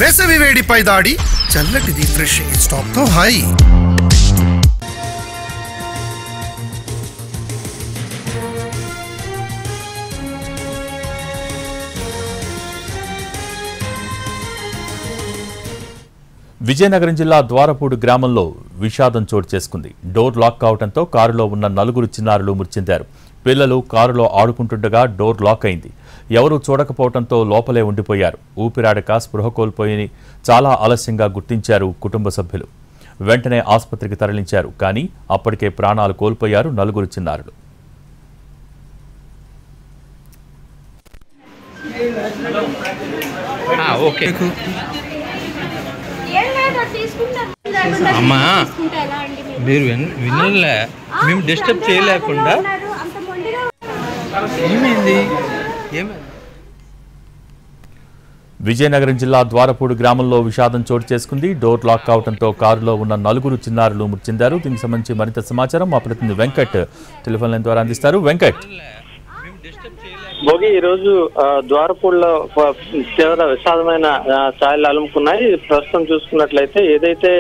వేసవి వేడిపై దాడి చల్లటిది fresh stock తో హాయి. విజయనగరం జిల్లా ద్వారపూడి గ్రామంలో విషాదం చోటు చేసుకుంది. డోర్ లాక్ కావడంతో కారులో ఉన్న 4 చిన్నారులు మృతి చెందారు. పిల్లలు కారులో ఆడుకుంటుండగా డోర్ లాక్ అయింది. ఎవరూ చూడకపోవడంతో లోపలే ఉండిపోయారు. ఊపిరాడక స్పృహ కోల్పోయి చాలా ఆలస్యంగా గుర్తించారు కుటుంబ సభ్యులు. వెంటనే ఆసుపత్రికి తరలించారు. కానీ అప్పటికే ప్రాణాలు కోల్పోయారు 4 చిన్నారులు. అమ్మా మీరు వినలే, మేము డిస్టర్బ్ చేయలేకుండా ఏమైంది? విజయనగరం జిల్లా ద్వారపూడి గ్రామంలో విషాదం చోటు చేసుకుంది. డోర్ లాక్ కావడంతో కారులో ఉన్న 4 చిన్నారులు మృతి చెందారు. దీనికి సంబంధించి మరింత సమాచారం మా ప్రతినిధి వెంకట్ టెలిఫోన్ లైన్ ద్వారా అందిస్తారు. వెంకట్, భోగి ఈ రోజు ద్వారపూడిలో తీవ్ర విషాదమైన ఛాయలు అలుముకున్నాయి. ప్రస్తుతం చూసుకున్నట్లయితే ఏదైతే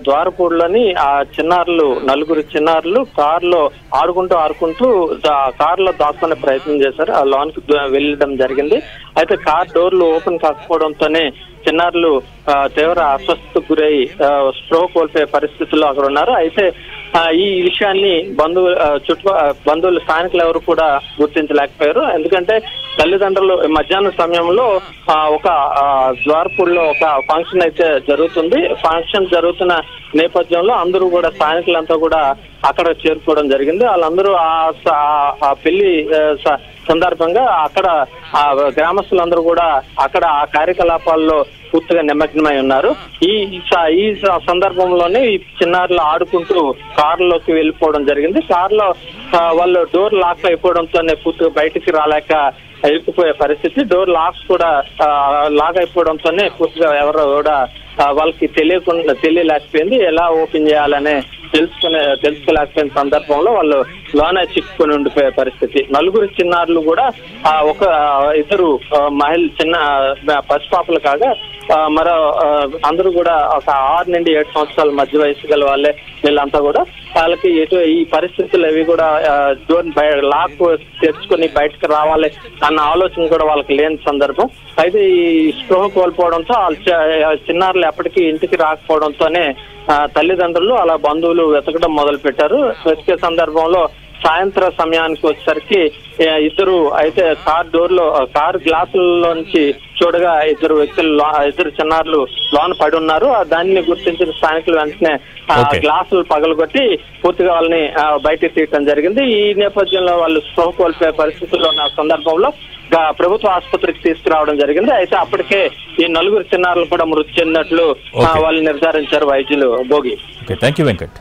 ద్వారపూడిలోని ఆ చిన్నారులు 4 చిన్నారులు కారులో ఆడుకుంటూ కారులో దాక్కునే ప్రయత్నం చేశారు. ఆ లోన్కి వెళ్ళడం జరిగింది. అయితే కార్ డోర్లు ఓపెన్ కాకపోవడంతోనే చిన్నారులు తీవ్ర అస్వస్థతకు గురై స్పృహ కోల్పోయే పరిస్థితుల్లో అక్కడ ఉన్నారు. అయితే ఈ విషయాన్ని బంధువులు స్థానికులు ఎవరు కూడా గుర్తించలేకపోయారు. ఎందుకంటే తల్లిదండ్రులు మధ్యాహ్నం సమయంలో ఒక ద్వారపూడిలో ఒక ఫంక్షన్ అయితే జరుగుతుంది. ఫంక్షన్ జరుగుతున్న నేపథ్యంలో అందరూ కూడా స్థానికులంతా కూడా అక్కడ చేరుకోవడం జరిగింది. వాళ్ళందరూ ఆ పెళ్లి సందర్భంగా అక్కడ గ్రామస్తులందరూ కూడా అక్కడ ఆ కార్యకలాపాల్లో పూర్తిగా నిమగ్నమై ఉన్నారు. ఈ సందర్భంలోనే ఈ చిన్నారులు ఆడుకుంటూ కారులోకి వెళ్ళిపోవడం జరిగింది. కారులో వాళ్ళు డోర్ లాక్ అయిపోవడంతోనే పూర్తిగా బయటికి రాలేక ఇరుక్కుపోయే పరిస్థితి. డోర్ లాక్స్ కూడా లాక్ అయిపోవడంతోనే పూర్తిగా ఎవరో కూడా వాళ్ళకి తెలియలేకపోయింది. ఎలా ఓపెన్ చేయాలనే తెలుసుకోలేకపోయిన సందర్భంలో వాళ్ళు లోనే చిక్కుకొని ఉండిపోయే పరిస్థితి. 4 చిన్నారులు కూడా ఒక 2 మహిళ చిన్న పసిపాపలు కాగా మరో అందరూ కూడా ఒక 6 నుండి 7 సంవత్సరాల మధ్య వయసు గల వాళ్ళే. వీళ్ళంతా కూడా వాళ్ళకి ఈ పరిస్థితులు అవి కూడా డోర్ లాక్ తెచ్చుకొని బయటకు రావాలి అన్న ఆలోచన కూడా వాళ్ళకి లేని సందర్భం. అయితే ఈ స్పృహ కోల్పోవడంతో చిన్నారులు ఎప్పటికీ ఇంటికి రాకపోవడంతోనే తల్లిదండ్రులు అలా బంధువులు వెతకడం మొదలు పెట్టారు. వెతికే సందర్భంలో సాయంత్రం సమయానికి వచ్చేసరికి 2 అయితే కారు గ్లాసుల్లో నుంచి చూడగా 2 చిన్నారులు లోన పడి ఉన్నారు. దాన్ని గుర్తించిన స్థానికులు వెంటనే గ్లాసులు పగలగొట్టి పూర్తిగా వాళ్ళని బయటకు తీయటం జరిగింది. ఈ నేపథ్యంలో వాళ్ళు స్పృహ కోల్పోయే పరిస్థితుల్లో ఉన్న సందర్భంలో ప్రభుత్వ ఆసుపత్రికి తీసుకురావడం జరిగింది. అయితే అప్పటికే ఈ 4 చిన్నారులు కూడా మృతి చెందినట్లు వాళ్ళు నిర్ధారించారు వైద్యులు. భోగి. Thank you Venkat.